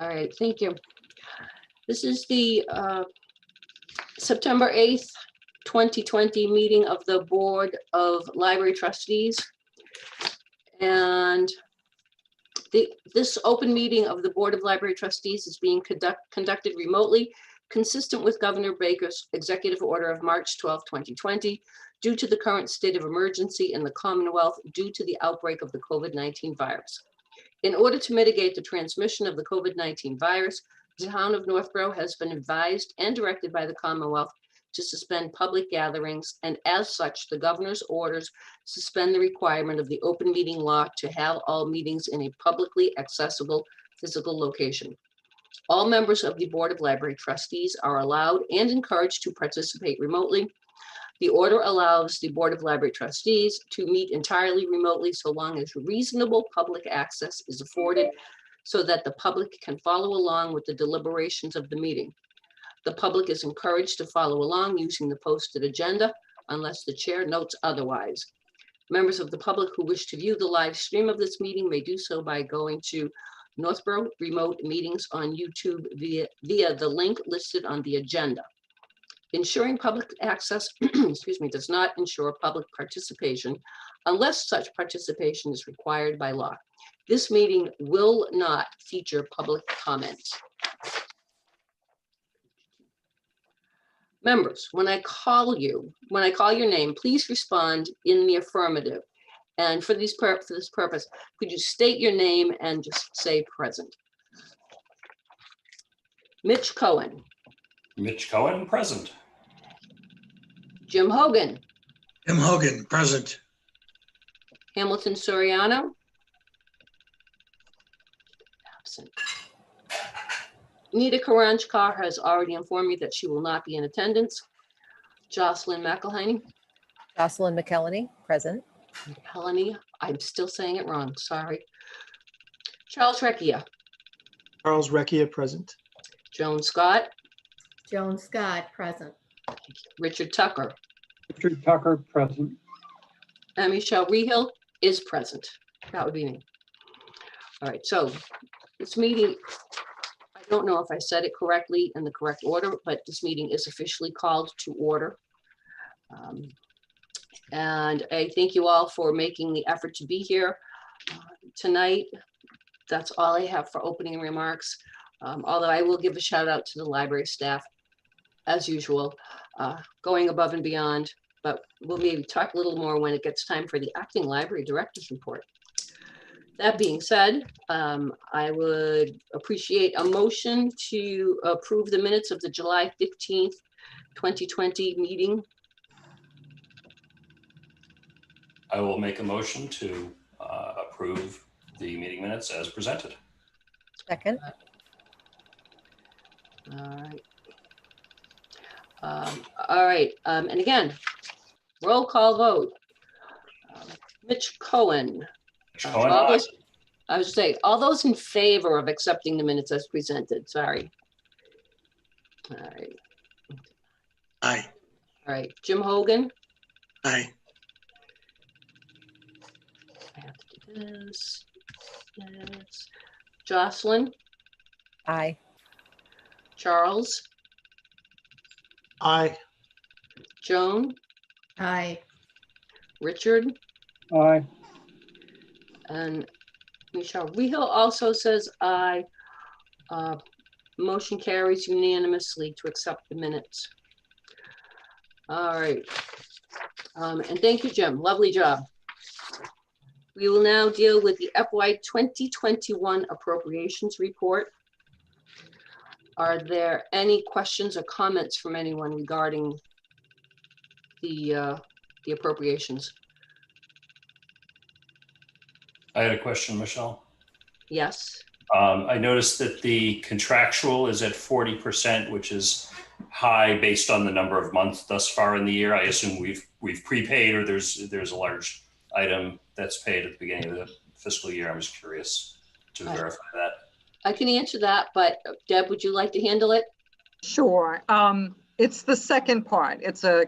All right, thank you. This is the September 8th, 2020 meeting of the Board of Library Trustees. And this open meeting of the Board of Library Trustees is being conducted remotely, consistent with Governor Baker's executive order of March 12, 2020, due to the current state of emergency in the Commonwealth due to the outbreak of the COVID-19 virus. In order to mitigate the transmission of the COVID-19 virus, the town of Northborough has been advised and directed by the Commonwealth to suspend public gatherings, and as such, the governor's orders suspend the requirement of the open meeting law to have all meetings in a publicly accessible physical location. All members of the Board of Library Trustees are allowed and encouraged to participate remotely. The order allows the Board of Library Trustees to meet entirely remotely so long as reasonable public access is afforded so that the public can follow along with the deliberations of the meeting. The public is encouraged to follow along using the posted agenda unless the chair notes otherwise. Members of the public who wish to view the live stream of this meeting may do so by going to Northborough Remote Meetings on YouTube via the link listed on the agenda. Ensuring public access excuse me, does not ensure public participation unless such participation is required by law. This meeting will not feature public comment. Members, when I call your name, please respond in the affirmative. And for this purpose, could you state your name and just say present? Mitch Cohen. Mitch Cohen, present. Jim Hogan. Jim Hogan, present. Hamilton Soriano. Absent. Nita Karanjkar has already informed me that she will not be in attendance. Jocelyn McElhaney. Jocelyn McElhaney, present. McElhaney, I'm still saying it wrong, sorry. Charles Recchia. Charles Recchia, present. Joan Scott. Joan Scott, present. Richard Tucker. Richard Tucker, present. And Michelle Rehill is present. That would be me. All right, so this meeting, I don't know if I said it correctly in the correct order, but this meeting is officially called to order. And I thank you all for making the effort to be here tonight. That's all I have for opening remarks. Although I will give a shout out to the library staff, as usual, going above and beyond, but we'll maybe talk a little more when it gets time for the acting library director's report. That being said, I would appreciate a motion to approve the minutes of the July 15th, 2020 meeting. I will make a motion to approve the meeting minutes as presented. Second. All right. And again, roll call vote. Mitch Cohen. Mitch Cohen, I was saying, all those in favor of accepting the minutes as presented, sorry. All right. Aye. All right, Jim Hogan. Aye. I have to do this. Yes. Jocelyn. Aye. Charles. Aye. Joan. Aye. Richard. Aye. And Michelle Rehill also says aye. Motion carries unanimously to accept the minutes. All right. And thank you, Jim. Lovely job. We will now deal with the FY 2021 appropriations report. Are there any questions or comments from anyone regarding the appropriations? I had a question, Michelle. Yes. I noticed that the contractual is at 40%, which is high based on the number of months thus far in the year. I assume we've prepaid, or there's a large item that's paid at the beginning of the fiscal year. I'm just curious to verify that. I can answer that, but Deb, would you like to handle it? Sure. It's the second part. It's a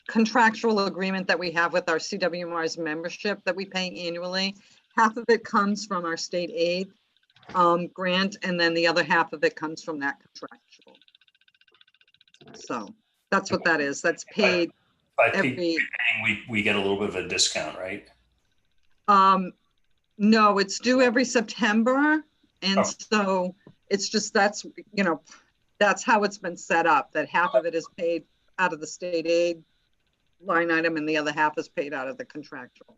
contractual agreement that we have with our CWMR's membership that we pay annually. Half of it comes from our state aid grant, and then the other half of it comes from that contractual. So that's what that is. That's paid By every, prepaying, we get a little bit of a discount, right? no, it's due every September. And Oh. so it's just, that's, you know, that's how it's been set up, that half of it is paid out of the state aid line item and the other half is paid out of the contractual.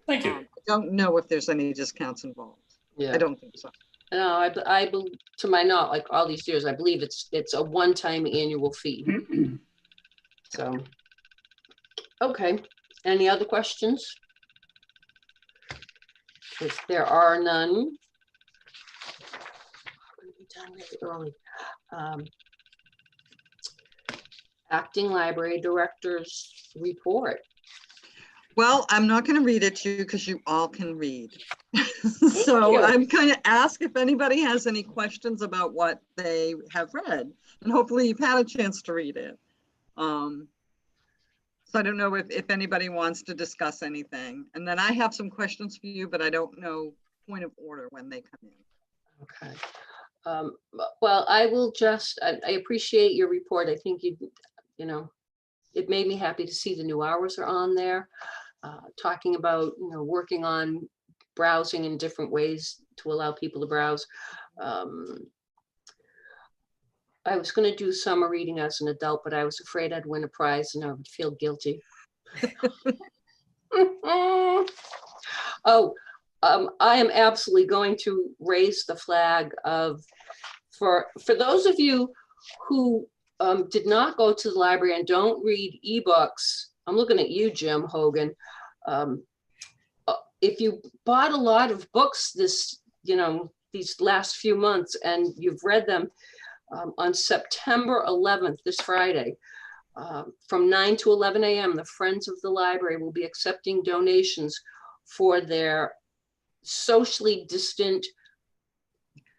Thank you. I don't know if there's any discounts involved. Yeah. I don't think so. No, to my knowledge, like all these years, I believe it's a one-time annual fee. So, okay. Any other questions? If there are none, we're gonna be done really early. Acting Library Director's report. Well, I'm not going to read it to you because you all can read. So you. I'm going to ask if anybody has any questions about what they have read, and hopefully you've had a chance to read it. So I don't know if anybody wants to discuss anything. And then I have some questions for you, but I don't know point of order when they come in. Okay. Well, I will just, I appreciate your report. I think you know, it made me happy to see the new hours are on there. Talking about, you know, working on browsing in different ways to allow people to browse. I was going to do summer reading as an adult, but I was afraid I'd win a prize and I would feel guilty. Oh, I am absolutely going to raise the flag of, for those of you who did not go to the library and don't read ebooks. I'm looking at you, Jim Hogan. If you bought a lot of books this, you know, these last few months and you've read them, on September 11th, this Friday, from 9 to 11 a.m., the Friends of the Library will be accepting donations for their socially distant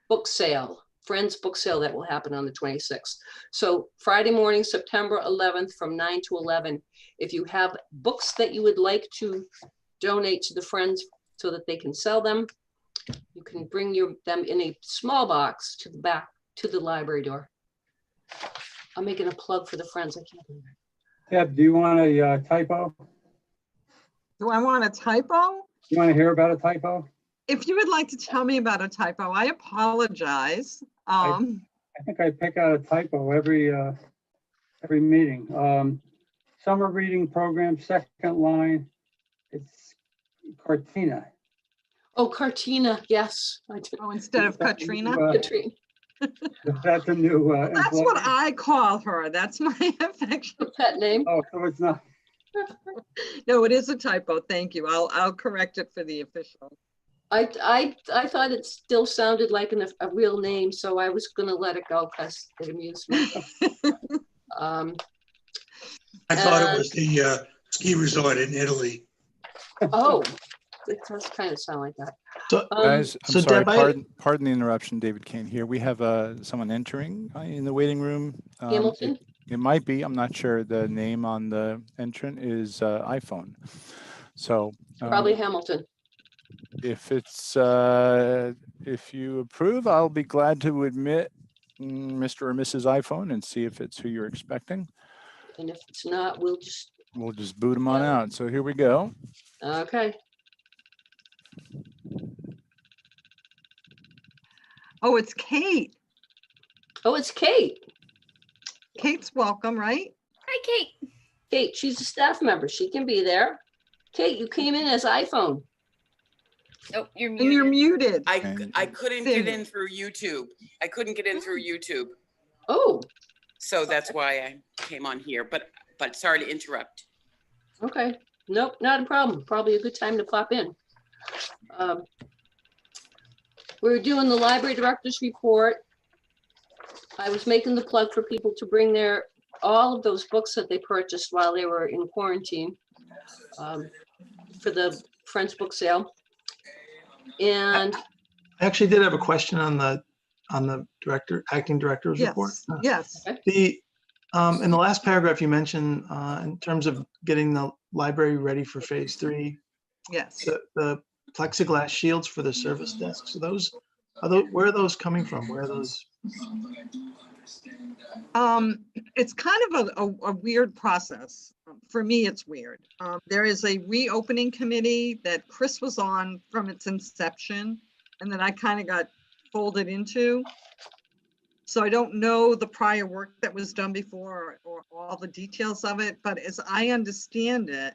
book sale, Friends book sale that will happen on the 26th. So Friday morning, September 11th, from 9 to 11, if you have books that you would like to donate to the Friends so that they can sell them, you can bring them in a small box to the back, to the library door. I'm making a plug for the Friends. I can't believe it. Deb, do you want a typo? Do I want a typo? You want to hear about a typo? If you would like to tell me about a typo, I apologize. I think I pick out a typo every meeting. Summer reading program, second line, it's Cartina. Oh, Cartina, yes. I do. Oh, instead of Katrina? Katrina. That's a new. That's what I call her. That's my affection. Pet name. Oh, so it's not. No, it is a typo. Thank you. I'll correct it for the official. I thought it still sounded like a real name, so I was gonna let it go because it amused me. I thought it was the ski resort in Italy. Oh, it does kind of sound like that. So, Guys, I'm so sorry, Deb, pardon the interruption, David Kane here. We have someone entering in the waiting room. Hamilton? It might be, I'm not sure. The name on the entrant is iPhone. So Probably Hamilton. if you approve, I'll be glad to admit Mr. or Mrs. iPhone and see if it's who you're expecting. And if it's not, we'll just boot them on out. So here we go. okay. Oh, it's Kate. Oh, it's Kate. Kate's welcome, right? Hi, Kate. Kate, she's a staff member. She can be there. Kate, you came in as iPhone. Nope, you're And you're muted. muted. I couldn't There get you in through YouTube. I couldn't get in through YouTube. Oh, So that's why I came on here, but sorry to interrupt. okay. Nope, not a problem. Probably a good time to pop in. We're doing the library director's report. I was making the plug for people to bring all of those books that they purchased while they were in quarantine for the Friends book sale. And I actually did have a question on the acting director's report. Yes. The in the last paragraph you mentioned in terms of getting the library ready for phase 3, Yes. the plexiglass shields for the service desks, are those Where are those coming from? Where are those? It's kind of a weird process. For me, it's weird. There is a reopening committee that Chris was on from its inception and that I kind of got folded into. So I don't know the prior work that was done before or all the details of it, but as I understand it,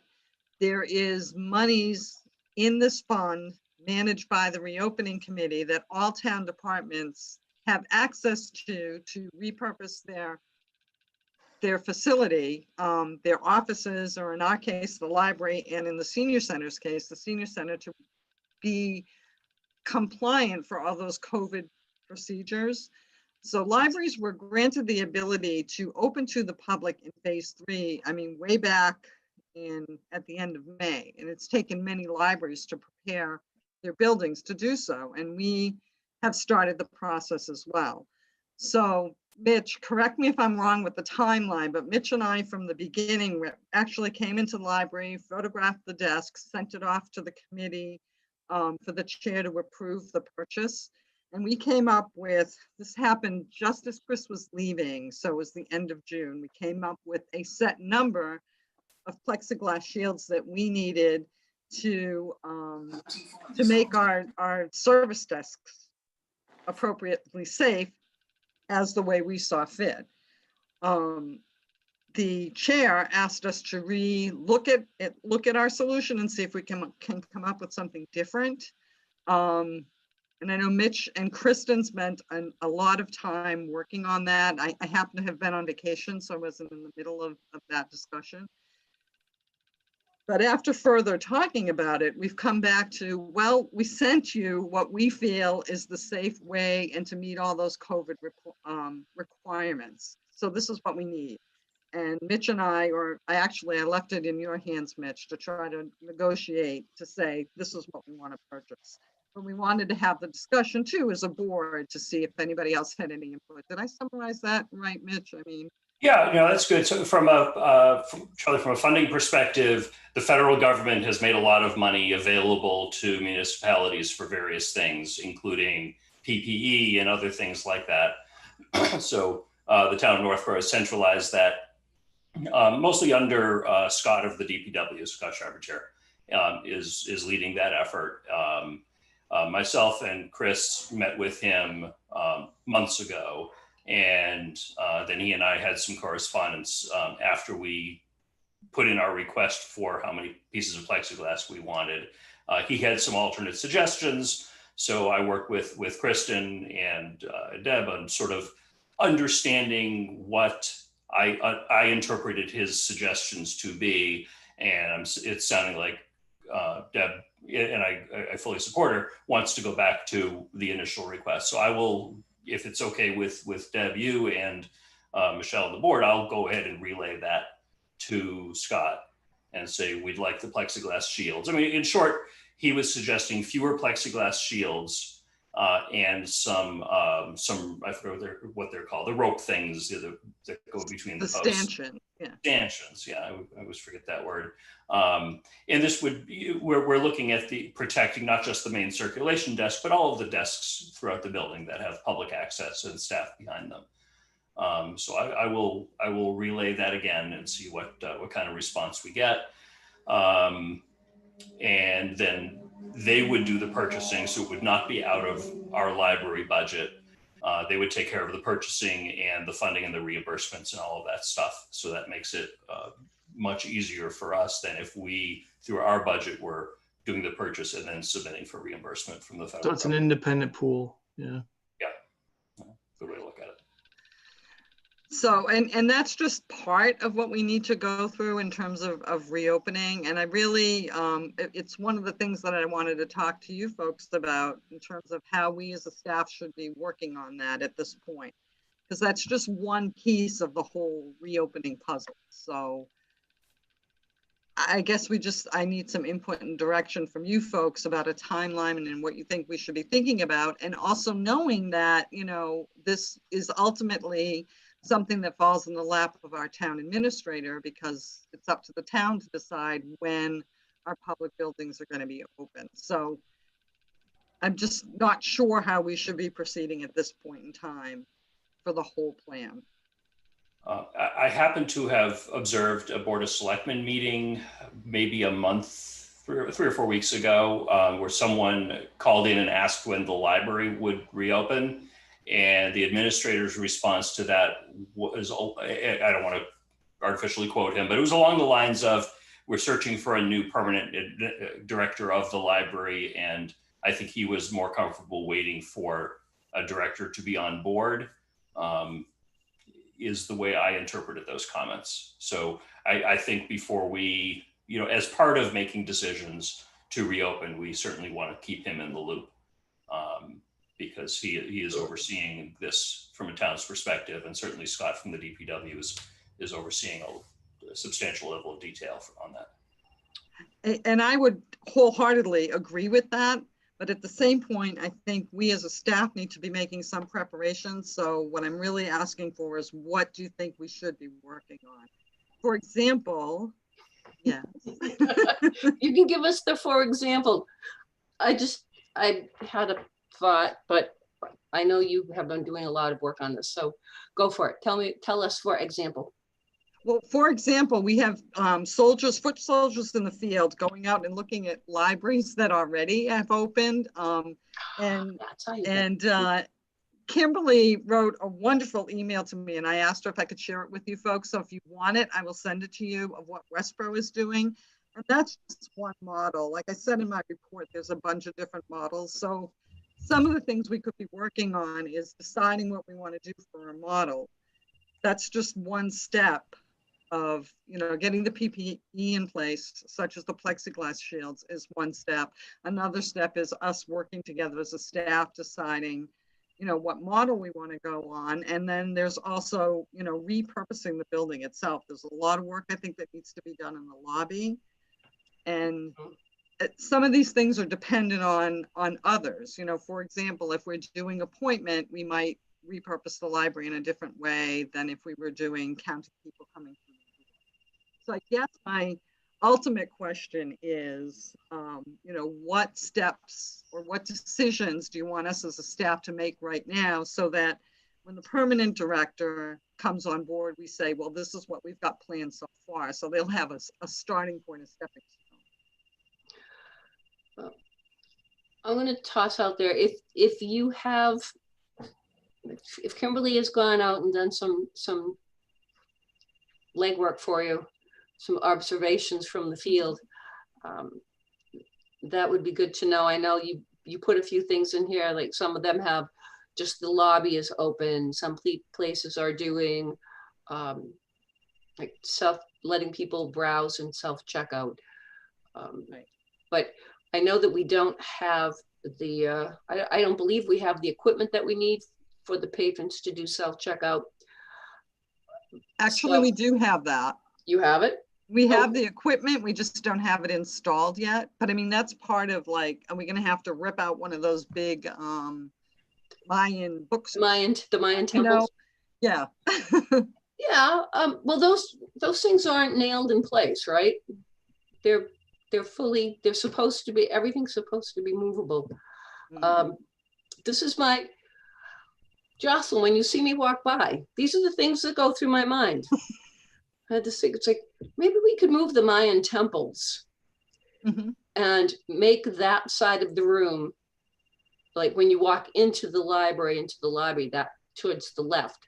there is monies in this fund managed by the reopening committee that all town departments have access to repurpose their facility, their offices, or in our case, the library, and in the senior center's case, the senior center, to be compliant for all those COVID procedures. So libraries were granted the ability to open to the public in phase 3, I mean, way back at the end of May. And it's taken many libraries to prepare their buildings to do so. And we have started the process as well. So Mitch, correct me if I'm wrong with the timeline, but Mitch and I from the beginning actually came into the library, photographed the desk, sent it off to the committee for the chair to approve the purchase. And we came up with, this happened just as Chris was leaving, so it was the end of June. We came up with a set number of plexiglass shields that we needed to make our service desks appropriately safe as the way we saw fit. The chair asked us to look at our solution and see if we can come up with something different. And I know Mitch and Kristen spent a lot of time working on that. I happen to have been on vacation, so I wasn't in the middle of that discussion. But after further talking about it, we've come back to, well, we sent you what we feel is the safe way and to meet all those COVID requirements. So this is what we need. And Mitch and I left it in your hands, Mitch, to try to negotiate to say, this is what we want to purchase. But we wanted to have the discussion too as a board to see if anybody else had any input. Did I summarize that right, Mitch? I mean, Yeah, no, that's good. So Charlie, from a funding perspective, the federal government has made a lot of money available to municipalities for various things, including PPE and other things like that. So the town of Northborough has centralized that mostly under Scott of the DPW, Scott Charpentier, is leading that effort. Myself and Chris met with him months ago. And then he and I had some correspondence after we put in our request for how many pieces of plexiglass we wanted. He had some alternate suggestions. So I worked with Kristen and Deb on sort of understanding what I interpreted his suggestions to be. And it's sounding like Deb, and I fully support her, wants to go back to the initial request. So I will, if it's okay with Deb, you and Michelle and the board, I'll go ahead and relay that to Scott and say, we'd like the plexiglass shields. I mean, in short, he was suggesting fewer plexiglass shields and some, I forget what they're called, the rope things that go between the posts. Stanchion, yeah. Stanchions, yeah, I always forget that word. And this would be, we're looking at the protecting not just the main circulation desk, but all of the desks throughout the building that have public access and staff behind them. So I will relay that again and see what kind of response we get. And then they would do the purchasing, so it would not be out of our library budget. They would take care of the purchasing and the funding and the reimbursements and all of that stuff. So that makes it much easier for us than if we, through our budget, were doing the purchase and then submitting for reimbursement from the federal So it's an independent pool, yeah. Yeah, good way to look at it. So, and that's just part of what we need to go through in terms of reopening. And I really, it's one of the things that I wanted to talk to you folks about in terms of how we as a staff should be working on that at this point. Because that's just one piece of the whole reopening puzzle. So I guess I need some input and direction from you folks about a timeline and what you think we should be thinking about. And also knowing that, you know, this is ultimately something that falls in the lap of our town administrator, because it's up to the town to decide when our public buildings are going to be open. So I'm just not sure how we should be proceeding at this point in time for the whole plan. I happen to have observed a Board of Selectmen meeting maybe a month, 3 or 4 weeks ago, where someone called in and asked when the library would reopen. And the administrator's response to that was, I don't want to artificially quote him, but it was along the lines of, we're searching for a new permanent director of the library. And I think he was more comfortable waiting for a director to be on board. Is the way I interpreted those comments. So I think before we, as part of making decisions to reopen, we certainly want to keep him in the loop, because he is overseeing this from a town's perspective, and certainly Scott from the DPW is overseeing a substantial level of detail on that. And I would wholeheartedly agree with that. But at the same point, I think we as a staff need to be making some preparations. So what I'm really asking for is, what do you think we should be working on? For example, yes. You can give us the, for example. I had a thought, but I know you have been doing a lot of work on this. So go for it. Tell us, for example. Well, for example, we have foot soldiers in the field going out and looking at libraries that already have opened. Kimberly wrote a wonderful email to me, and I asked her if I could share it with you folks. So if you want it, I will send it to you, of what Westboro is doing. And that's just one model. Like I said in my report, there's a bunch of different models. So some of the things we could be working on is deciding what we want to do for our model. That's just one step of, getting the PPE in place, such as the plexiglass shields, is one step. Another step is us working together as a staff, deciding, what model we want to go on. And then there's also, repurposing the building itself. There's a lot of work, I think, that needs to be done in the lobby. And some of these things are dependent on others. For example, if we're doing appointment, we might repurpose the library in a different way than if we were doing counting people coming through. So I guess my ultimate question is, what steps or what decisions do you want us as a staff to make right now, so that when the permanent director comes on board, we say, well, this is what we've got planned so far. So they'll have a starting point, a stepping stone. I'm going to toss out there, if Kimberly has gone out and done some legwork for you, some observations from the field, that would be good to know. I know you put a few things in here, like some of them have just the lobby is open. Some places are doing like letting people browse and self-checkout. Right. But I know that we don't have I don't believe we have the equipment that we need for the patrons to do self-checkout. Actually, we do have that. You have it? We have the equipment, we just don't have it installed yet. But I mean, that's part of, like, are we gonna have to rip out one of those big Mayan books? The Mayan temples? Yeah. Yeah, well, those things aren't nailed in place, right? They're supposed to be, everything's supposed to be movable. This is Jocelyn, when you see me walk by, these are the things that go through my mind. I had to think, it's like, maybe we could move the Mayan temples and make that side of the room, like when you walk into the library, that towards the left.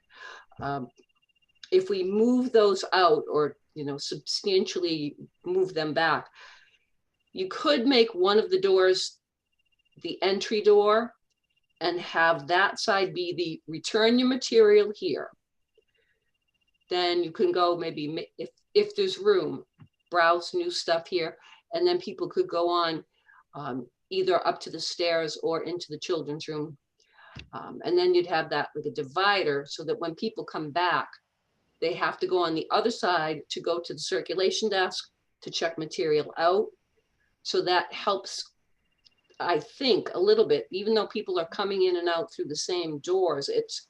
If we move those out, or, substantially move them back, you could make one of the doors the entry door and have that side be the return your material here. Then you can go, maybe if there's room, browse new stuff here, and then people could go on either up to the stairs or into the children's room. And then you'd have that with a divider, so that when people come back, they have to go on the other side to go to the circulation desk to check material out. So that helps, I think, a little bit, even though people are coming in and out through the same doors. It's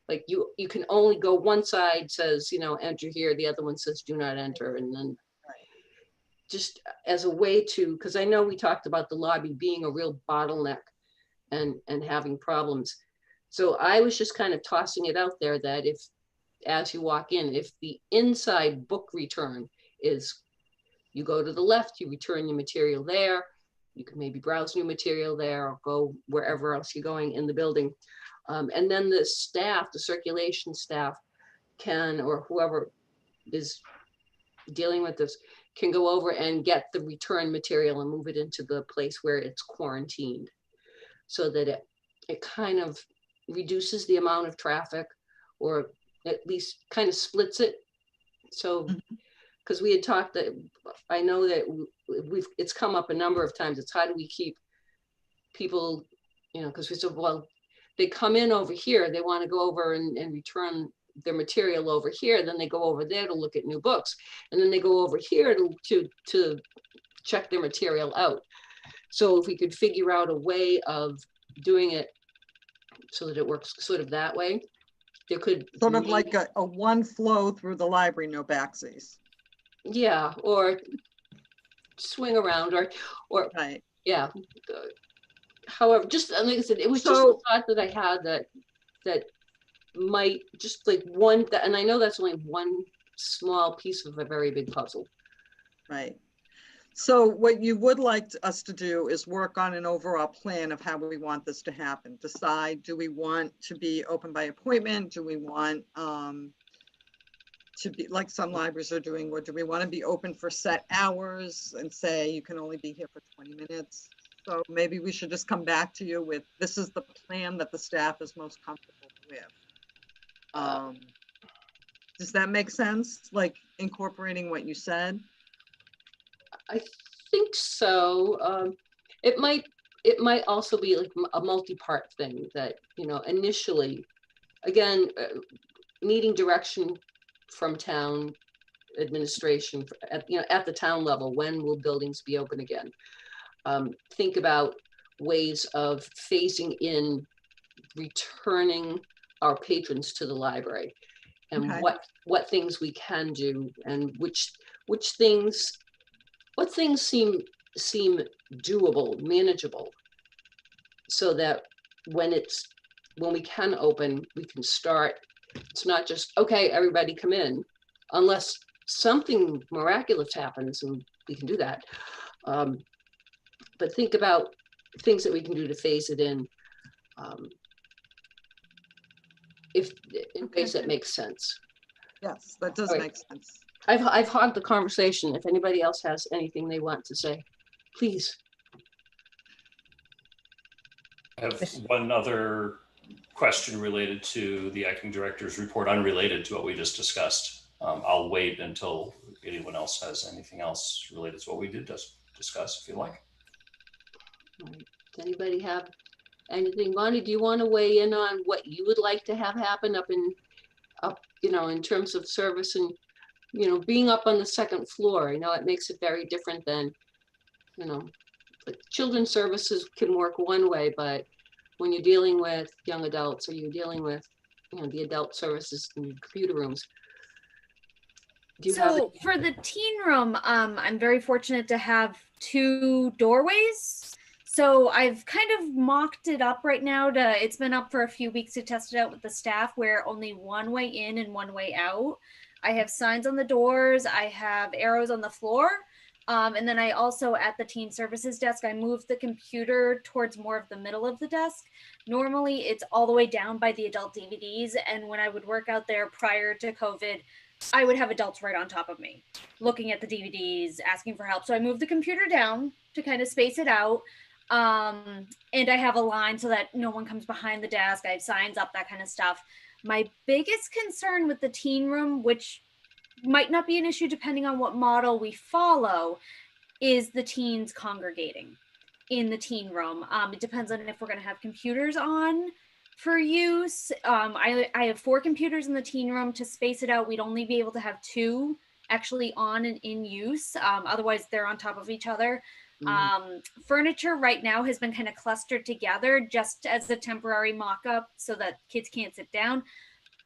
like you can only go, one side says, enter here, the other one says do not enter. And then just as a way to, because I know we talked about the lobby being a real bottleneck. and having problems. So I was just kind of tossing it out there that if, as you walk in, if the inside book return is, you go to the left, you return your material there, you can maybe browse new material there or go wherever else you're going in the building. And then the staff, the circulation staff can, or whoever is dealing with this, can go over and get the return material and move it into the place where it's quarantined, so that it kind of reduces the amount of traffic, or at least kind of splits it. So, because we had talked that, I know that it's come up a number of times, it's how do we keep people, you know, because we said, well, they come in over here, they want to go over and return their material over here, then they go over there to look at new books, and then they go over here to check their material out. So if we could figure out a way of doing it so that it works sort of that way, there could Sort of like a one flow through the library, no backsies. Yeah, or swing around, or Right. yeah. However, just like I said, it was just a So- thought that I had that might just like one, and I know that's only one small piece of a very big puzzle. Right. So what you would like us to do is work on an overall plan of how we want this to happen. Decide, do we want to be open by appointment? Do we want to be like some libraries are doing, or do we want to be open for set hours and say you can only be here for 20 minutes? So maybe we should just come back to you with, this is the plan that the staff is most comfortable with. Does that make sense? Like incorporating what you said? I think so. It might also be like a multi-part thing that, you know, initially, again, needing direction from town administration at, you know, at the town level. When will buildings be open again? Think about ways of phasing in returning our patrons to the library, and Okay. what things we can do, and what things seem doable, manageable, so that when we can open, we can start. It's not just, okay, everybody come in, unless something miraculous happens and we can do that. But think about things that we can do to phase it in, if in ways that make sense. Yes, that does All right. make sense. I've hogged the conversation. If anybody else has anything they want to say, please. I have one other question related to the acting director's report, unrelated to what we just discussed. I'll wait until anyone else has anything else related to what we did just discuss, if you like. All right. Does anybody have anything? Bonnie, do you want to weigh in on what you would like to have happen up, you know, in terms of service and, you know, being up on the second floor? You know, it makes it very different than, you know, like children's services can work one way, but when you're dealing with young adults, or you're dealing with, you know, the adult services in computer rooms. Do you have So for the teen room, I'm very fortunate to have 2 doorways. So I've kind of mocked it up right now it's been up for a few weeks to test it out with the staff, where only one way in and one way out. I have signs on the doors, I have arrows on the floor. And then I also, at the teen services desk, I moved the computer towards more of the middle of the desk. Normally it's all the way down by the adult DVDs. And when I would work out there prior to COVID, I would have adults right on top of me, looking at the DVDs, asking for help. So I moved the computer down to kind of space it out. And I have a line so that no one comes behind the desk. I have signs up, that kind of stuff. My biggest concern with the teen room, which might not be an issue depending on what model we follow, is the teens congregating in the teen room. It depends on if we're going to have computers on for use. I have 4 computers in the teen room. To space it out, we'd only be able to have 2 actually on and in use. Otherwise, they're on top of each other. Furniture right now has been kind of clustered together just as a temporary mock-up so that kids can't sit down.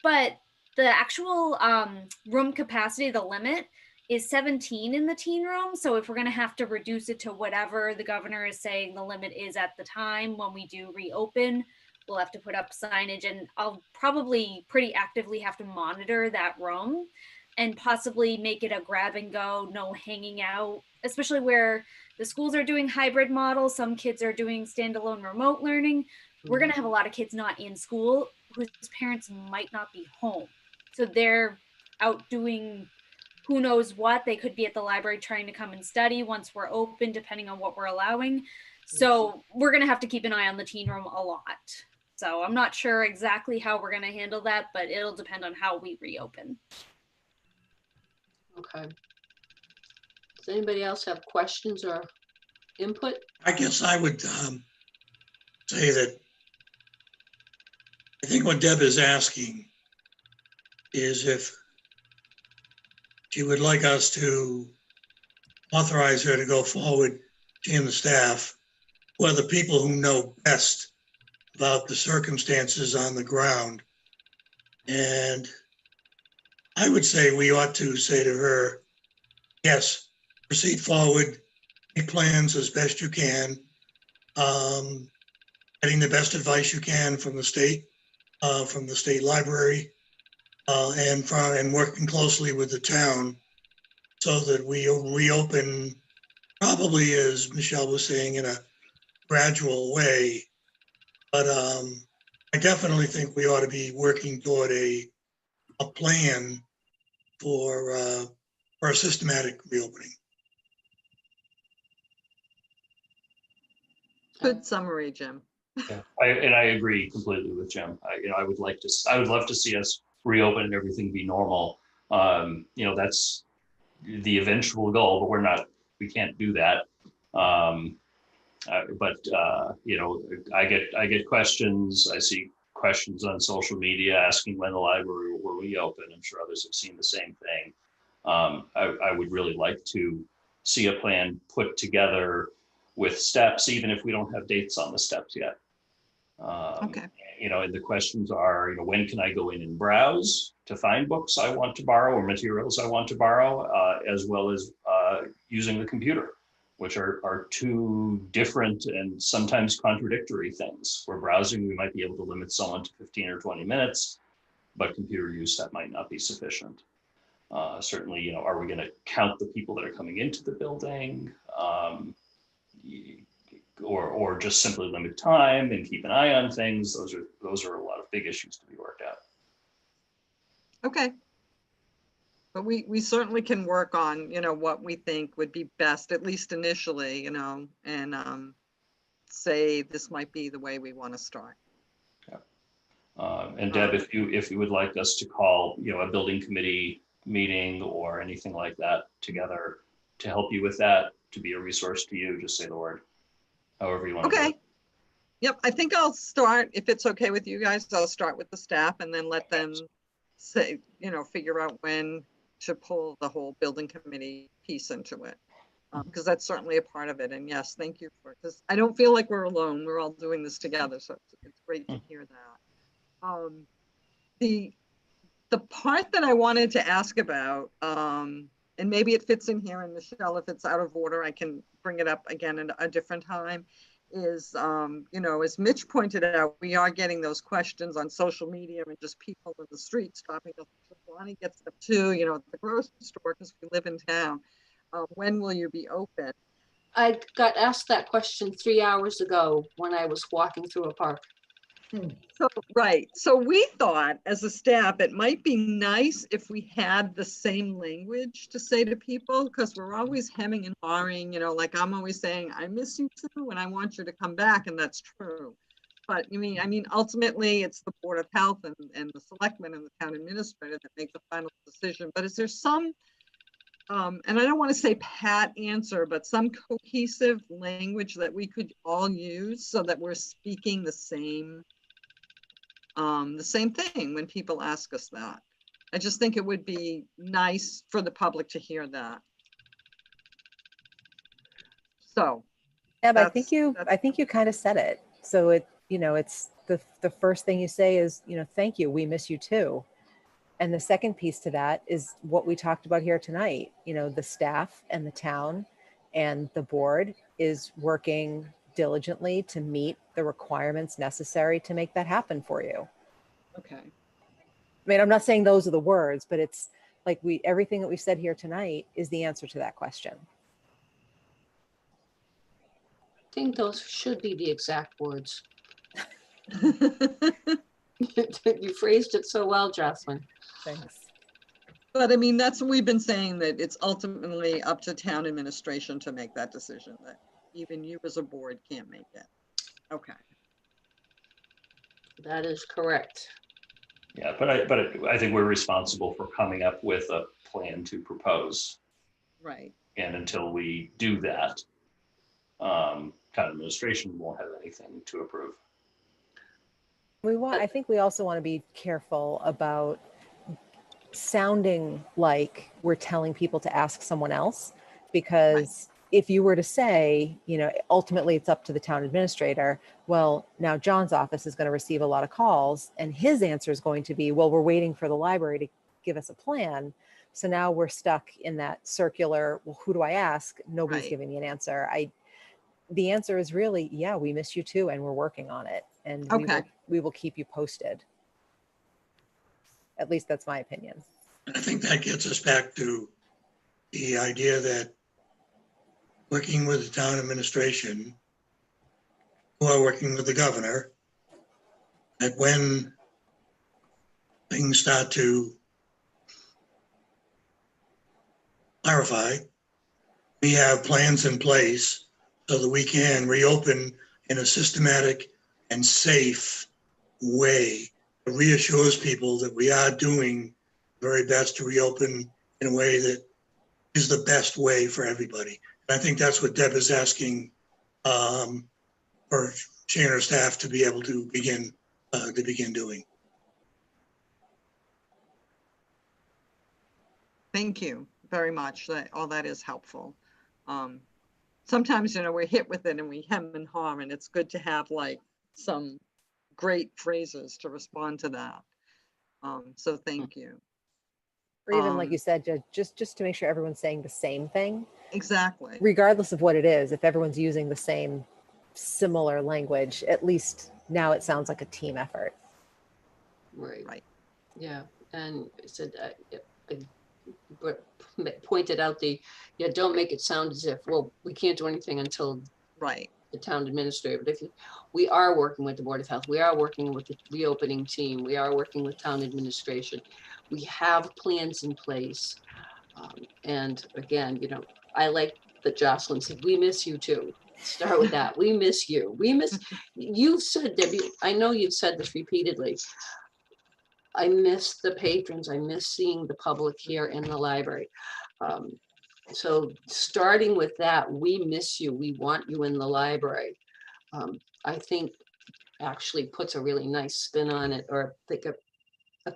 But the actual room capacity, the limit, is 17 in the teen room. So if we're going to have to reduce it to whatever the governor is saying the limit is at the time when we do reopen, we'll have to put up signage, and I'll probably pretty actively have to monitor that room and possibly make it a grab and go, no hanging out, especially where the schools are doing hybrid models. Some kids are doing standalone remote learning. We're going to have a lot of kids not in school whose parents might not be home. So they're out doing who knows what. They could be at the library trying to come and study once we're open, depending on what we're allowing. So we're going to have to keep an eye on the teen room a lot. So I'm not sure exactly how we're going to handle that, but it'll depend on how we reopen. Okay. Does anybody else have questions or input? I guess I would say that I think what Deb is asking is if she would like us to authorize her to go forward, she and the staff, who are the people who know best about the circumstances on the ground. And I would say we ought to say to her, yes, proceed forward, make plans as best you can, getting the best advice you can from the state library, and working closely with the town so that we reopen probably, as Michelle was saying, in a gradual way. But I definitely think we ought to be working toward a plan for a systematic reopening. Good summary, Jim. Yeah, I agree completely with Jim. I would love to see us reopen and everything be normal. That's the eventual goal, but we can't do that. I get questions. I see questions on social media asking when the library will reopen. I'm sure others have seen the same thing. I would really like to see a plan put together with steps, even if we don't have dates on the steps yet. Okay. And the questions are, when can I go in and browse to find books I want to borrow or materials I want to borrow, as well as using the computer, which are two different and sometimes contradictory things. For browsing, we might be able to limit someone to 15 or 20 minutes, but computer use, that might not be sufficient. Certainly, are we going to count the people that are coming into the building? Or just simply limit time and keep an eye on things. Those are a lot of big issues to be worked out. Okay. But we certainly can work on, what we think would be best, at least initially, and say this might be the way we want to start. Yeah. And Deb, if you would like us to call, a building committee meeting or anything like that together to help you with that, to be a resource to you, just say the word. However you want to do it. Yep, I think I'll start, if it's okay with you guys, I'll start with the staff and then let them say, figure out when to pull the whole building committee piece into it. Because that's certainly a part of it. And yes, thank you for this. I don't feel like we're alone. We're all doing this together. So it's great to hear that. The part that I wanted to ask about, and maybe it fits in here, and Michelle, if it's out of order, I can bring it up again at a different time, is, as Mitch pointed out, we are getting those questions on social media and just people in the street stopping us. Lonnie gets them too, at the grocery store, because we live in town. When will you be open? I got asked that question 3 hours ago when I was walking through a park. So, right. So we thought as a staff, it might be nice if we had the same language to say to people, because we're always hemming and hawing, like I'm always saying, I miss you too, and I want you to come back. And that's true. But I mean, ultimately it's the Board of Health and the selectmen and the town administrator that make the final decision. But is there some, and I don't want to say pat answer, but some cohesive language that we could all use so that we're speaking the same thing when people ask us that. I just think it would be nice for the public to hear that. So, Deb, I think you kind of said it. So it's the first thing you say is, thank you, we miss you too. And the second piece to that is what we talked about here tonight. You know, the staff and the town and the board is working diligently to meet the requirements necessary to make that happen for you. Okay. I mean, I'm not saying those are the words, but it's like everything that we've said here tonight is the answer to that question. I think those should be the exact words. You phrased it so well, Jocelyn. Thanks. But I mean, that's what we've been saying, that it's ultimately up to town administration to make that decision, that even you as a board can't make it. Okay. That is correct. Yeah, but I think we're responsible for coming up with a plan to propose. Right. And until we do that, town administration won't have anything to approve. I think we also want to be careful about sounding like we're telling people to ask someone else, because if you were to say, you know, ultimately it's up to the town administrator, well, now John's office is going to receive a lot of calls and his answer is going to be, well, we're waiting for the library to give us a plan. So now we're stuck in that circular, well, who do I ask? Nobody's giving me an answer. The answer is really, yeah, we miss you too, and we're working on it. And we will keep you posted. At least that's my opinion. I think that gets us back to the idea that working with the town administration, who are working with the governor, that when things start to clarify, we have plans in place so that we can reopen in a systematic and safe way. It reassures people that we are doing the very best to reopen in a way that is the best way for everybody. And I think that's what Deb is asking for she and her staff to be able to begin doing. Thank you very much. All that is helpful. Sometimes, you know, we're hit with it and we hem and haw, and it's good to have like some great phrases to respond to that. So thank you. Or even like you said, just to make sure everyone's saying the same thing. Exactly. Regardless of what it is, if everyone's using the same similar language, at least now it sounds like a team effort. Right. Yeah. And I said, pointed out don't make it sound as if, well, we can't do anything until the town administrator. But we are working with the Board of Health, we are working with the reopening team, we are working with town administration. We have plans in place. And again, you know, I like that Jocelyn said, we miss you too. Start with that. We miss you. We miss, you've said, Debbie, I know you've said this repeatedly. I miss the patrons. I miss seeing the public here in the library. So starting with that, we miss you. We want you in the library. I think actually puts a really nice spin on it, or think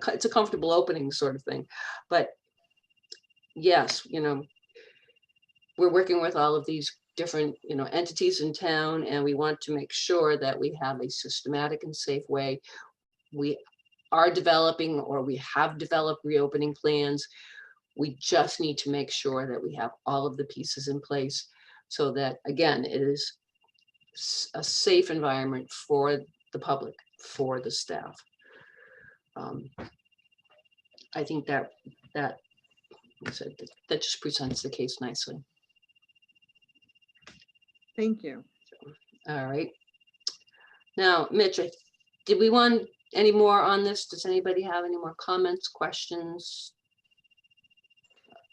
it's a comfortable opening sort of thing. But yes, you know, we're working with all of these different, you know, entities in town, and we want to make sure that we have a systematic and safe way. We are developing, or we have developed, reopening plans. We just need to make sure that we have all of the pieces in place so that, again, it is a safe environment for the public, for the staff. I think that just presents the case nicely. Thank you. All right. Now, Mitch, did we want any more on this? Does anybody have any more comments, questions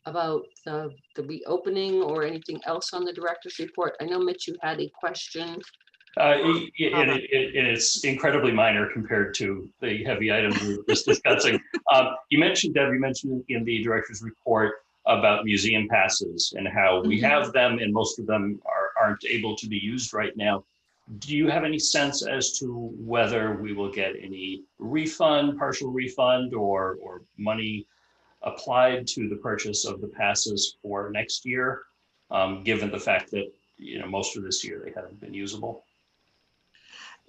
about the reopening or anything else on the director's report? I know, Mitch, you had a question. It's incredibly minor compared to the heavy items we were just discussing. You mentioned, Deb, in the director's report about museum passes and how we have them and most of them aren't able to be used right now. Do you have any sense as to whether we will get any refund, partial refund, or money applied to the purchase of the passes for next year, given the fact that, you know, most of this year they haven't been usable?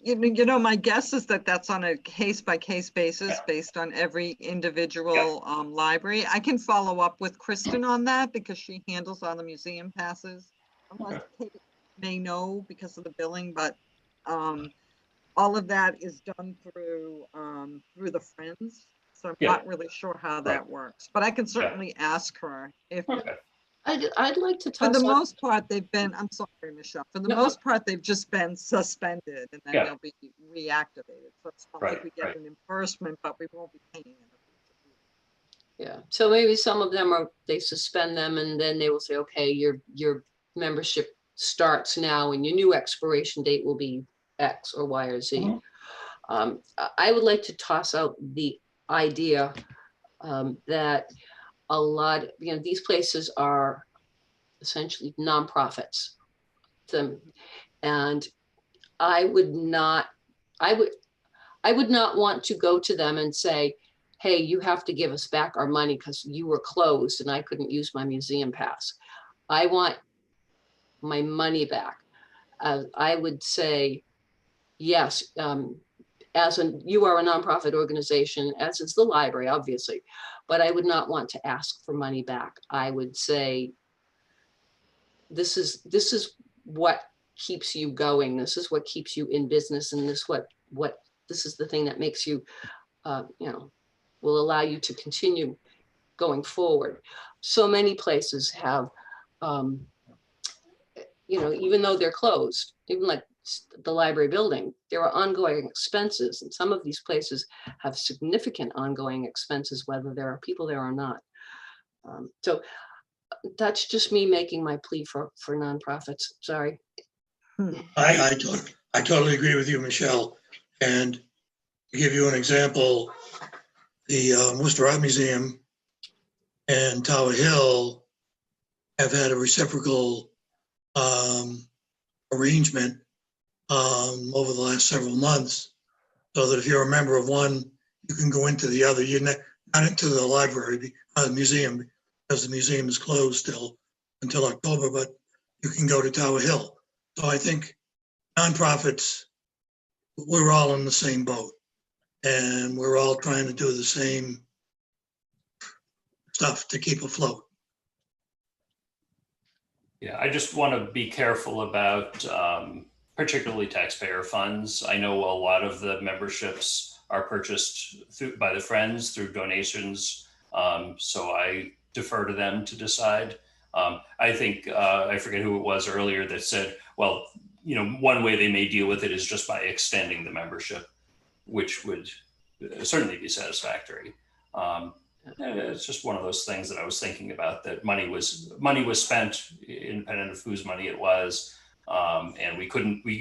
My guess is that that's on a case-by-case basis Yeah. based on every individual library. I can follow up with Kristen on that because she handles all the museum passes. Unless Kate may know because of the billing, but all of that is done through the Friends. So I'm Yeah. not really sure how that Right. works, but I can certainly ask her if. Okay. I'd like to For toss the out, most part, they've been, I'm sorry, Michelle, for the No. most part, they've just been suspended and then Yeah. they'll be reactivated. So it's not Right, like we get right. an enforcement, but we won't be paying it. yeah, so maybe some of them they suspend them and then they will say, okay, your membership starts now and your new expiration date will be X or Y or Z. Mhm. I would like to toss out the idea that a lot, these places are essentially nonprofits. And I would not want to go to them and say, hey, you have to give us back our money because you were closed and I couldn't use my museum pass. I want my money back. I would say, yes, you are a nonprofit organization, as is the library, obviously, but I would not want to ask for money back. I would say, this is what keeps you going. This is what keeps you in business, and this is the thing that makes you, will allow you to continue going forward. So many places have, even though they're closed, even like the library building, there are ongoing expenses, and some of these places have significant ongoing expenses, whether there are people there or not. So that's just me making my plea for nonprofits. Sorry. I totally agree with you, Michelle. And to give you an example, the Worcester Art Museum and Tower Hill have had a reciprocal arrangement over the last several months, so that if you're a member of one, you can go into the other. You're not into the library, the museum, because the museum is closed still until October, but you can go to Tower Hill. So I think nonprofits, we're all in the same boat, and we're all trying to do the same stuff to keep afloat. Yeah, I just want to be careful about particularly taxpayer funds. I know a lot of the memberships are purchased by the Friends through donations, so I defer to them to decide. I think, I forget who it was earlier that said, well, one way they may deal with it is just by extending the membership, which would certainly be satisfactory. It's just one of those things that I was thinking about, that money was spent independent of whose money it was. And we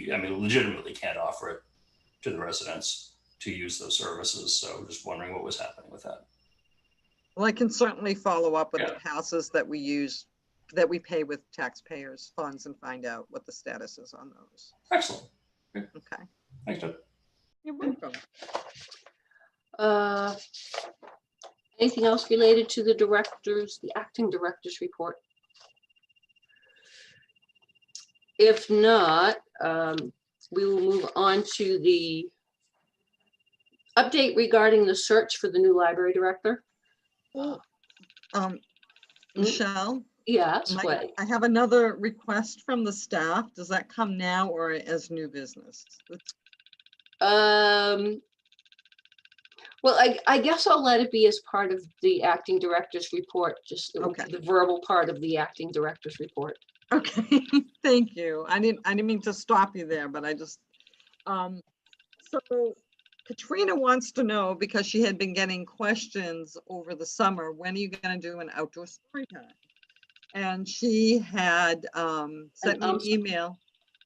legitimately can't offer it to the residents to use those services. So just wondering what was happening with that. Well, I can certainly follow up with Yeah. the passes that we use, that we pay with taxpayers' funds, and find out what the status is on those. Excellent. Okay. Thanks, Doug. You're welcome. Anything else related to the acting director's report? If not, we will move on to the update regarding the search for the new library director. Michelle? Yes, what? I have another request from the staff. Does that come now or as new business? Well, I guess I'll let it be as part of the acting director's report, just the verbal part of the acting director's report. Okay, thank you. I didn't mean to stop you there, but I just, so Katrina wants to know, because she had been getting questions over the summer, when are you going to do an outdoor story time? And she had sent me an email.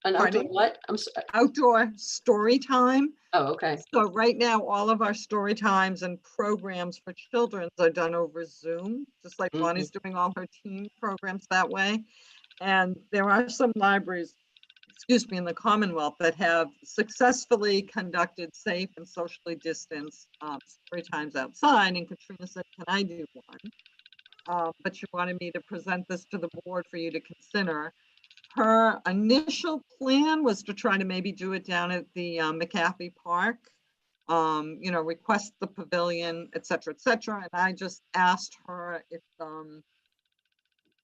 An outdoor what? I'm sorry. Outdoor story time. Oh, okay. So right now, all of our story times and programs for children are done over Zoom, just like Bonnie's doing all her teen programs that way. And there are some libraries, in the Commonwealth that have successfully conducted safe and socially distanced story times outside. And Katrina said, can I do one? But she wanted me to present this to the board for you to consider. her initial plan was to try to maybe do it down at the McAfee Park. You know, request the pavilion, et cetera, et cetera. And I just asked her if,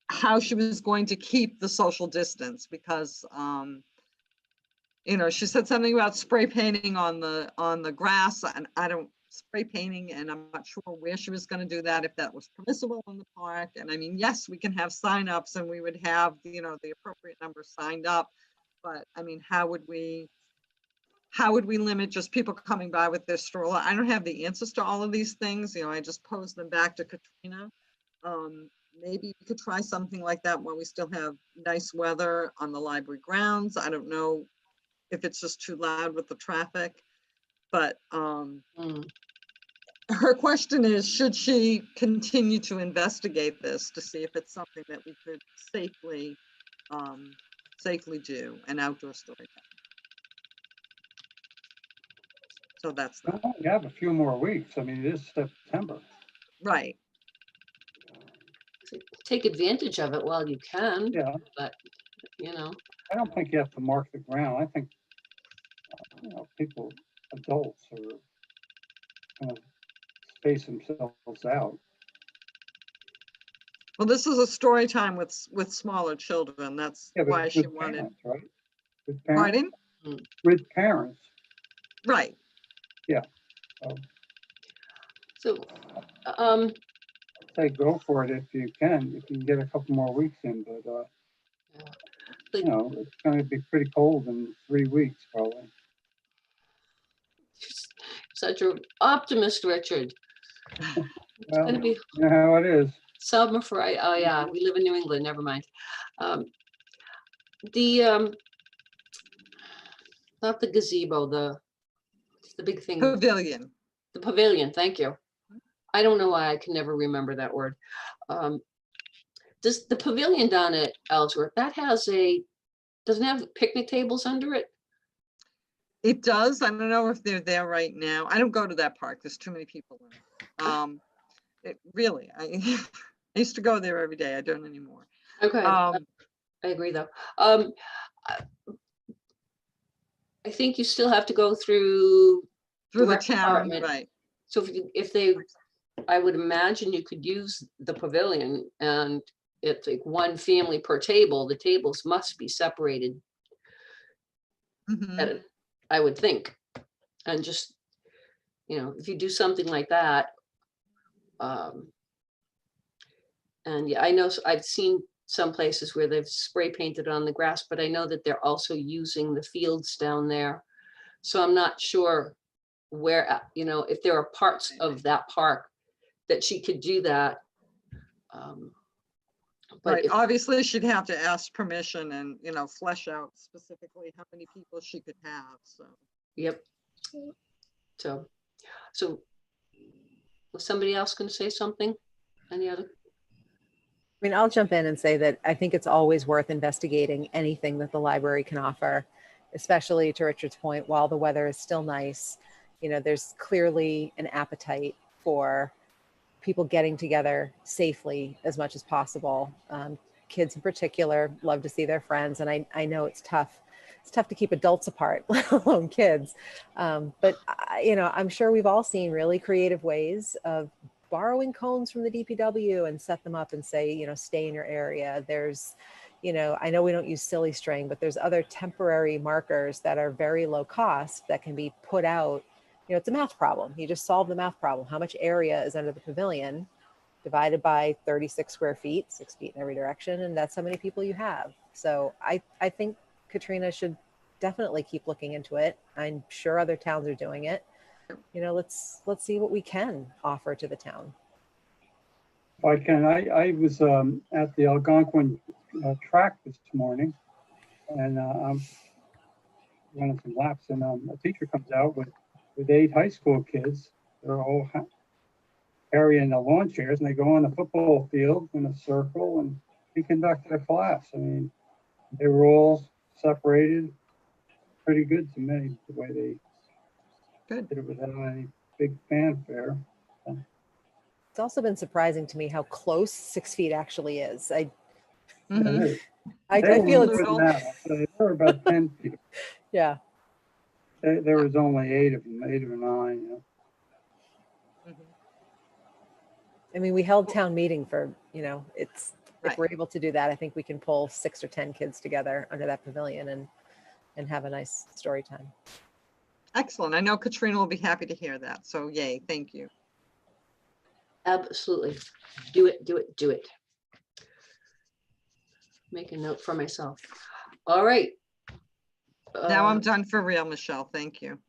how she was going to keep the social distance because, you know, she said something about spray painting on the grass and I don't spray painting and I'm not sure where she was going to do that, if that was permissible in the park. And I mean, yes, we can have signups and we would have, you know, the appropriate number signed up. But I mean, how would we limit just people coming by with their stroller? I don't have the answers to all of these things. You know, I just posed them back to Katrina. Maybe we could try something like that while we still have nice weather on the library grounds. I don't know if it's just too loud with the traffic, but her question is, should she continue to investigate this to see if it's something that we could safely do an outdoor storytelling? So that's that. We have a few more weeks. I mean, it is September. Right. Take advantage of it while you can, Yeah, but, you know, I don't think you have to mark the ground. I think, you know, people, adults are kind of space themselves out. Well, this is a story time with smaller children. That's Yeah, but why she with wanted. parents, right? With parents, Pardon? with parents. Right. so, Say go for it if you can get a couple more weeks in, but you know, it's going to be pretty cold in 3 weeks probably. such an optimist, Richard. It's Well, gonna be you know how it is. summer for, oh yeah, we live in New England, never mind. Not the gazebo, the big thing, Pavilion. the pavilion, thank you. I don't know why I can never remember that word. Does the pavilion down at Ellsworth, that doesn't have picnic tables under it? It does. I don't know if they're there right now. I don't go to that park. There's too many people in it. It really, I used to go there every day. I don't anymore. Okay, I agree though. I think you still have to go through Through the rec town, department. right? So if they, I would imagine you could use the pavilion and it's like one family per table. The tables must be separated, Mhm. I would think. And just, you know, if you do something like that. And yeah, I know I've seen some places where they've spray painted on the grass, but I know that they're also using the fields down there. So I'm not sure where, you know, if there are parts of that park that she could do that. But Right. if, Obviously, she'd have to ask permission and, you know, flesh out specifically how many people she could have. So. yep. So was somebody else going to say something? Any other? I mean, I'll jump in and say that I think it's always worth investigating anything that the library can offer, especially to Richard's point, while the weather is still nice. You know, there's clearly an appetite for people getting together safely as much as possible. Kids in particular love to see their friends. And I know it's tough. It's tough to keep adults apart, let alone kids. But you know, I'm sure we've all seen really creative ways of borrowing cones from the DPW and set them up and say, you know, stay in your area. There's, you know, I know we don't use silly string, but there's other temporary markers that are very low cost that can be put out. You know, it's a math problem. You just solve the math problem. How much area is under the pavilion divided by 36 square feet, 6 feet in every direction. And that's how many people you have. So I think Katrina should definitely keep looking into it. I'm sure other towns are doing it. You know, let's see what we can offer to the town. If I can, I was at the Algonquin track this morning, and I'm running some laps, and a teacher comes out with 8 high school kids. They're all carrying the lawn chairs, and they go on the football field in a circle, and he conducted a class. I mean, they were all separated. Pretty good to me, the way they did it without any big fanfare. It's also been surprising to me how close 6 feet actually is. Mhm. I They feel were it's, more than that. There were about 10 people. yeah. There was only 8 of them, 8 or 9. Mhm. I mean, we held town meeting for, it's, if Right. we're able to do that, I think we can pull 6 or 10 kids together under that pavilion and have a nice story time. Excellent. I know Katrina will be happy to hear that. So yay, thank you. Absolutely. Do it, do it, do it. Make a note for myself. All right. Now I'm Uh, done for real, Michelle. Thank you.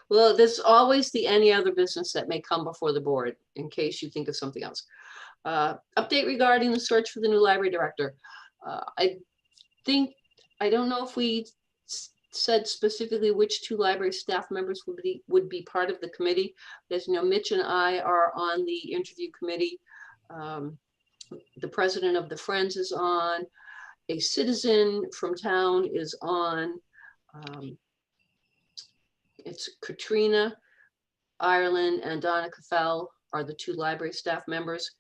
Well, there's always the any other business that may come before the board in case you think of something else. Update regarding the search for the new library director. I don't know if we said specifically which 2 library staff members would be part of the committee. There's, Mitch and I are on the interview committee. The president of the Friends is on. A citizen from town is on. It's Katrina, Ireland, and Donna Cathell are the 2 library staff members.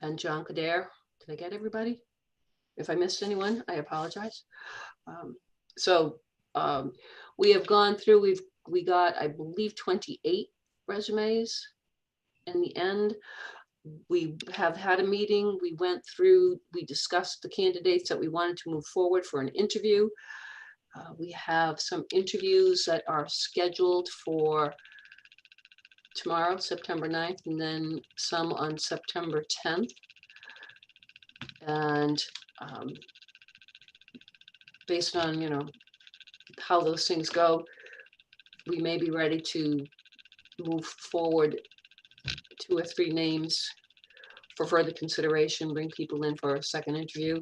And John Kader. Did I get everybody? If I missed anyone, I apologize. We have gone through, we got, I believe, 28 resumes in the end. We have had a meeting. We went through, we discussed the candidates that we wanted to move forward for an interview. We have some interviews that are scheduled for tomorrow, September 9th, and then some on September 10th. And based on, how those things go, we may be ready to move forward 2 or 3 names for further consideration, bring people in for a second interview.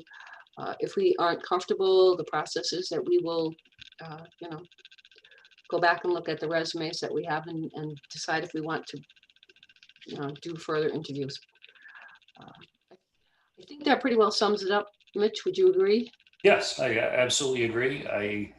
If we aren't comfortable, the process is that we will, go back and look at the resumes that we have and decide if we want to, do further interviews. I think that pretty well sums it up. Mitch, would you agree? Yes, I absolutely agree.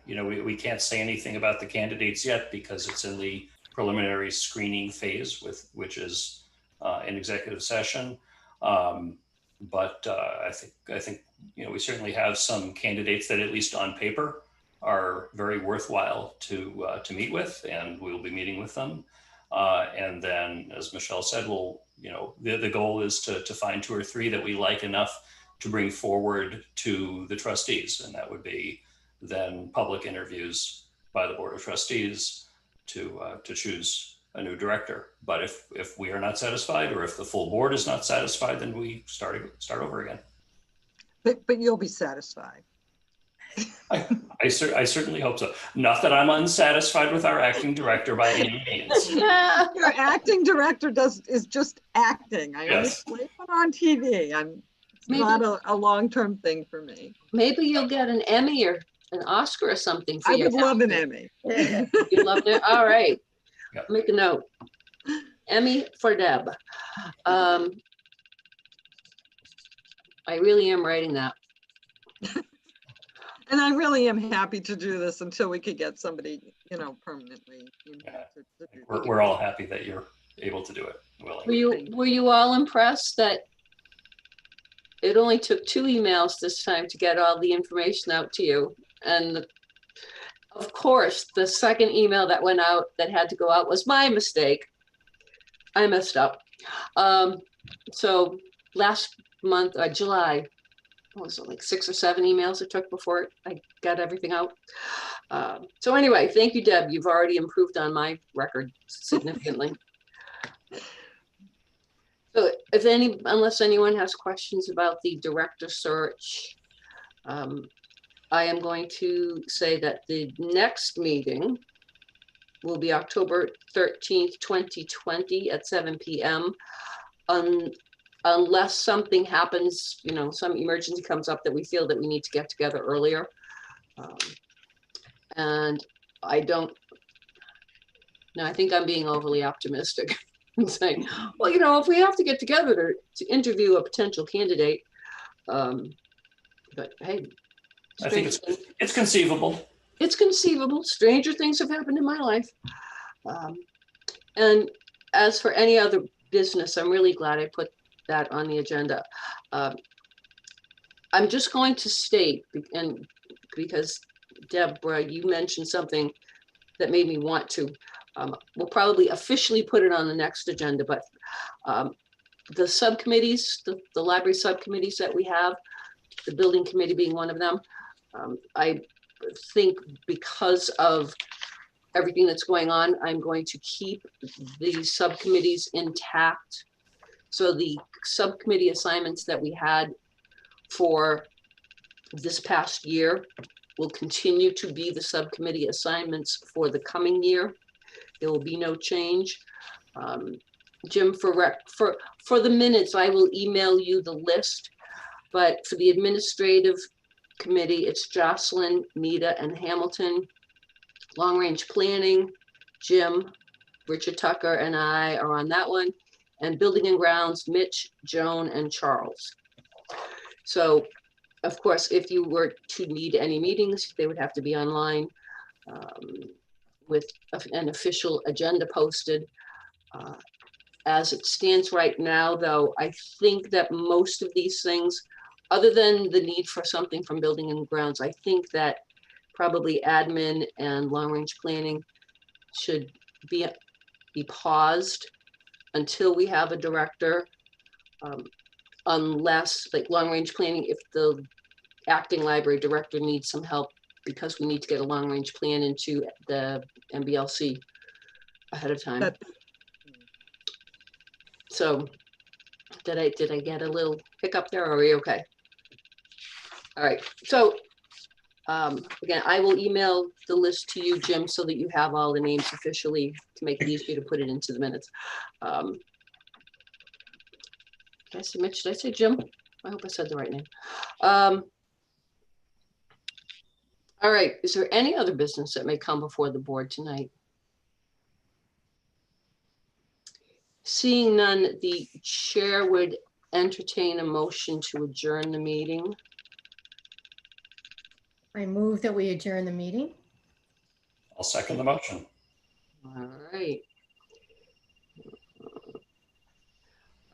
We can't say anything about the candidates yet because it's in the preliminary screening phase which is an executive session. But I think we certainly have some candidates that at least on paper are very worthwhile to meet with, and we'll be meeting with them. And then, as Michelle said, the goal is to find 2 or 3 that we like enough to bring forward to the trustees. And that would be then public interviews by the Board of Trustees to choose a new director. But if we are not satisfied, or if the full board is not satisfied, then we start over again. But you'll be satisfied. I certainly hope so. Not that I'm unsatisfied with our acting director by any means. Your acting director is just acting. I Yes. only play it on TV. It's not a long-term thing for me. Maybe you'll get an Emmy or an Oscar or something for I your would love an acting. Emmy. You'd love it? All right. Yep. Make a note. Emmy for Deb. I really am writing that. And I really am happy to do this until we could get somebody, permanently. We're all happy that you're able to do it willingly. Were you all impressed that it only took 2 emails this time to get all the information out to you? And of course, the second email that went out that had to go out was my mistake. I messed up. So last month, July, what was it, like 6 or 7 emails it took before I got everything out. So anyway, thank you, Deb. You've already improved on my record significantly. So unless anyone has questions about the director search, I am going to say that the next meeting will be October 13th, 2020 at 7 p.m. Unless something happens, some emergency comes up that we feel that we need to get together earlier. And I think I'm being overly optimistic and saying, well, if we have to get together to interview a potential candidate, but hey, I think it's conceivable. It's conceivable. Stranger things have happened in my life. And as for any other business, I'm really glad I put that on the agenda. I'm just going to state, and because Deborah, you mentioned something that made me want to, we'll probably officially put it on the next agenda, but the subcommittees, the library subcommittees that we have, the building committee being one of them, I think because of everything that's going on, I'm going to keep the subcommittees intact. So the subcommittee assignments that we had for this past year will continue to be the subcommittee assignments for the coming year. There will be no change. Jim, for the minutes, I will email you the list, but for the administrative committee, it's Jocelyn, Nita, and Hamilton. Long range planning, Jim, Richard Tucker, and I are on that one. And building and grounds, Mitch, Joan, and Charles. So, of course, if you were to need any meetings, they would have to be online with an official agenda posted. As it stands right now, though, I think that most of these things, other than the need for something from building and grounds, I think that probably admin and long range planning should be paused until we have a director, unless, like long range planning, if the acting library director needs some help because we need to get a long range plan into the MBLC ahead of time. So did I get a little hiccup there, or are we okay? All right, so again, I will email the list to you, Jim, so that you have all the names officially to make it easier to put it into the minutes. Did I say Mitch? Did I say Jim? I hope I said the right name. All right, is there any other business that may come before the board tonight? Seeing none, the chair would entertain a motion to adjourn the meeting. I move that we adjourn the meeting. I'll second the motion. All right.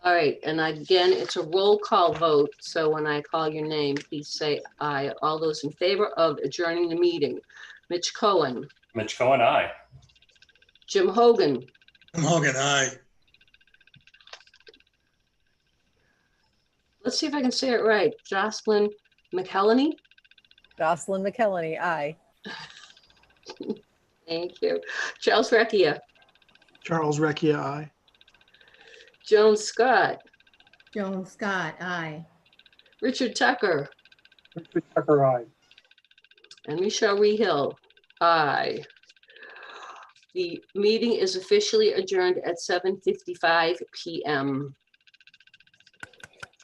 All right, and again, it's a roll call vote. So when I call your name, please say aye. All those in favor of adjourning the meeting. Mitch Cohen. Mitch Cohen, aye. Jim Hogan. Jim Hogan, aye. Let's see if I can say it right. Jocelyn McHeleny. Jocelyn McKellany, aye. Thank you. Charles Recchia. Charles Recchia, aye. Joan Scott. Joan Scott, aye. Richard Tucker. Richard Tucker, aye. And Michelle Rehill, aye. The meeting is officially adjourned at 7:55 p.m.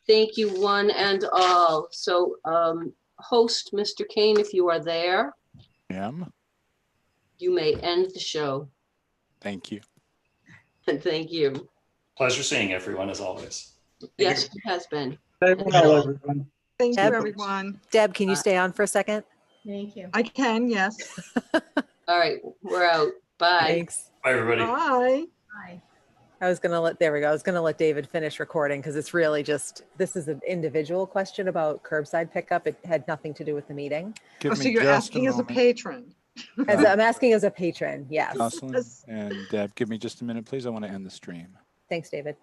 Thank you, one and all. So, host Mr. Kane, if you are there, you may end the show. Thank you. And thank you. Pleasure seeing everyone as always. Yes, it has been. Stay well, everyone. Thank you, Deb? everyone. Deb, can you stay on for a second? Thank you. I can, yes. All right, we're out. Bye. Thanks. Bye, everybody. Bye. Bye. I was gonna let, there we go. I was gonna let David finish recording because it's really just, this is an individual question about curbside pickup. It had nothing to do with the meeting. Give Oh, so me you're just asking as a moment. patron? I'm asking as a patron, yes. Jocelyn and Deb, give me just a minute, please. I want to end the stream. Thanks, David.